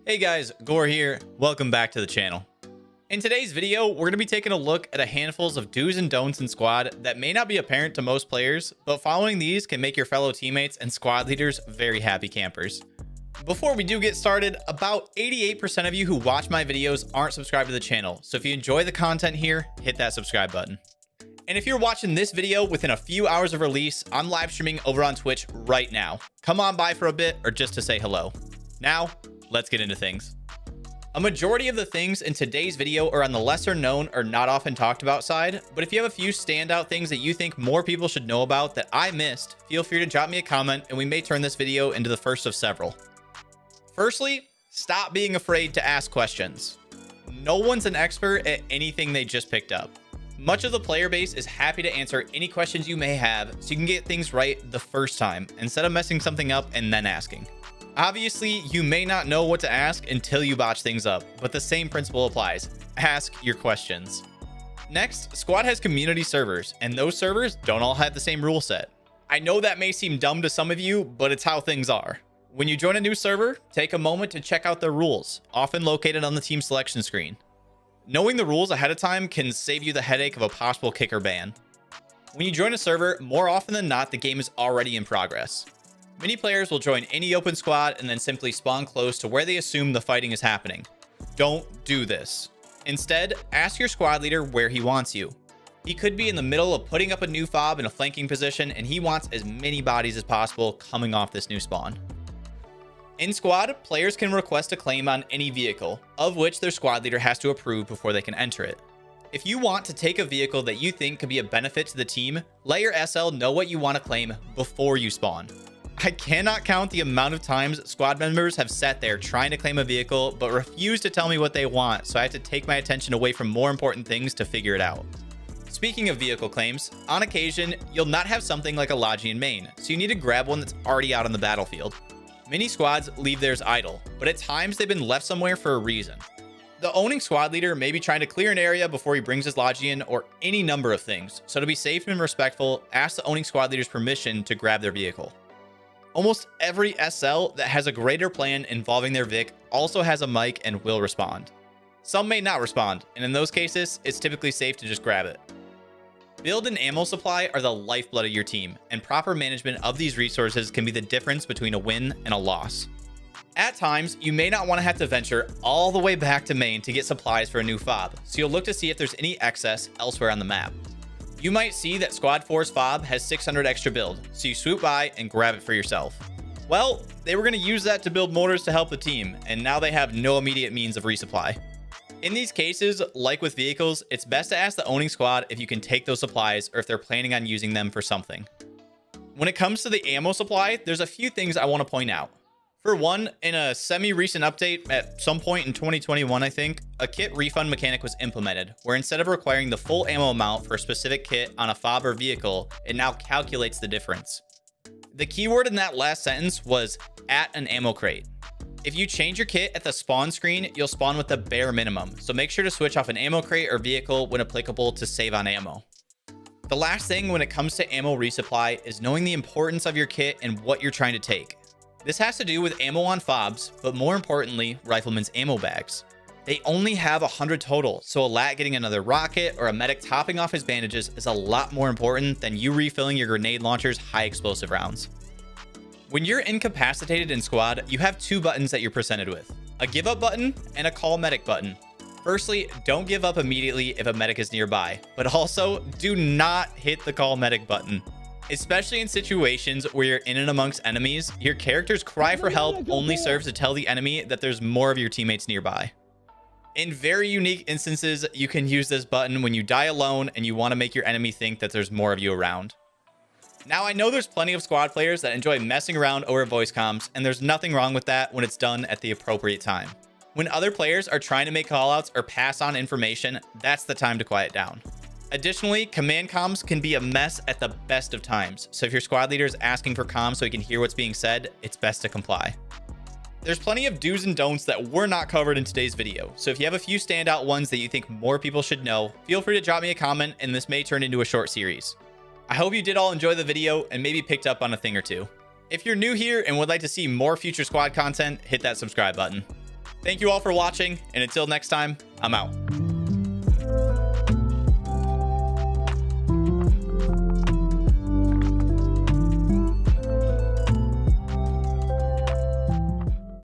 Hey guys, Gore here. Welcome back to the channel. In today's video, we're going to be taking a look at a handfuls of do's and don'ts in squad that may not be apparent to most players, but following these can make your fellow teammates and squad leaders very happy campers. Before we do get started, about 88% of you who watch my videos aren't subscribed to the channel, so if you enjoy the content here, hit that subscribe button. And if you're watching this video within a few hours of release, I'm live streaming over on Twitch right now. Come on by for a bit or just to say hello. Now, let's get into things. A majority of the things in today's video are on the lesser known or not often talked about side, but if you have a few standout things that you think more people should know about that I missed, feel free to drop me a comment and we may turn this video into the first of several. Firstly, stop being afraid to ask questions. No one's an expert at anything they just picked up. Much of the player base is happy to answer any questions you may have so you can get things right the first time instead of messing something up and then asking. Obviously, you may not know what to ask until you botch things up, but the same principle applies. Ask your questions. Next, squad has community servers, and those servers don't all have the same rule set. I know that may seem dumb to some of you, but it's how things are. When you join a new server, take a moment to check out the rules, often located on the team selection screen. Knowing the rules ahead of time can save you the headache of a possible kick or ban. When you join a server, more often than not, the game is already in progress. Many players will join any open squad and then simply spawn close to where they assume the fighting is happening. Don't do this. Instead, ask your squad leader where he wants you. He could be in the middle of putting up a new fob in a flanking position and he wants as many bodies as possible coming off this new spawn. In squad, players can request a claim on any vehicle, of which their squad leader has to approve before they can enter it. If you want to take a vehicle that you think could be a benefit to the team, let your SL know what you want to claim before you spawn. I cannot count the amount of times squad members have sat there trying to claim a vehicle but refuse to tell me what they want, so I have to take my attention away from more important things to figure it out. Speaking of vehicle claims, on occasion, you'll not have something like a Logi in main, so you need to grab one that's already out on the battlefield. Many squads leave theirs idle, but at times they've been left somewhere for a reason. The owning squad leader may be trying to clear an area before he brings his Logi in or any number of things, so to be safe and respectful, ask the owning squad leader's permission to grab their vehicle. Almost every SL that has a greater plan involving their Vic also has a mic and will respond. Some may not respond, and in those cases, it's typically safe to just grab it. Build and ammo supply are the lifeblood of your team, and proper management of these resources can be the difference between a win and a loss. At times, you may not want to have to venture all the way back to main to get supplies for a new fob, so you'll look to see if there's any excess elsewhere on the map. You might see that Squad 4's fob has 600 extra build, so you swoop by and grab it for yourself. Well, they were going to use that to build mortars to help the team, and now they have no immediate means of resupply. In these cases, like with vehicles, it's best to ask the owning squad if you can take those supplies or if they're planning on using them for something. When it comes to the ammo supply, there's a few things I want to point out. For one, in a semi-recent update at some point in 2021, I think, a kit refund mechanic was implemented, where instead of requiring the full ammo amount for a specific kit on a fob or vehicle, it now calculates the difference. The keyword in that last sentence was at an ammo crate. If you change your kit at the spawn screen, you'll spawn with the bare minimum, so make sure to switch off an ammo crate or vehicle when applicable to save on ammo. The last thing when it comes to ammo resupply is knowing the importance of your kit and what you're trying to take. This has to do with ammo on fobs, but more importantly, riflemen's ammo bags. They only have 100 total, so a lat getting another rocket or a medic topping off his bandages is a lot more important than you refilling your grenade launcher's high explosive rounds. When you're incapacitated in squad, you have two buttons that you're presented with, a give up button and a call medic button. Firstly, don't give up immediately if a medic is nearby, but also do not hit the call medic button. Especially in situations where you're in and amongst enemies, your character's cry for help only serves to tell the enemy that there's more of your teammates nearby. In very unique instances, you can use this button when you die alone and you want to make your enemy think that there's more of you around. Now, I know there's plenty of squad players that enjoy messing around over voice comms, and there's nothing wrong with that when it's done at the appropriate time. When other players are trying to make callouts or pass on information, that's the time to quiet down. Additionally, command comms can be a mess at the best of times, so if your squad leader is asking for comms so he can hear what's being said, it's best to comply. There's plenty of do's and don'ts that were not covered in today's video, so if you have a few standout ones that you think more people should know, feel free to drop me a comment and this may turn into a short series. I hope you did all enjoy the video and maybe picked up on a thing or two. If you're new here and would like to see more future squad content, hit that subscribe button. Thank you all for watching, and until next time, I'm out.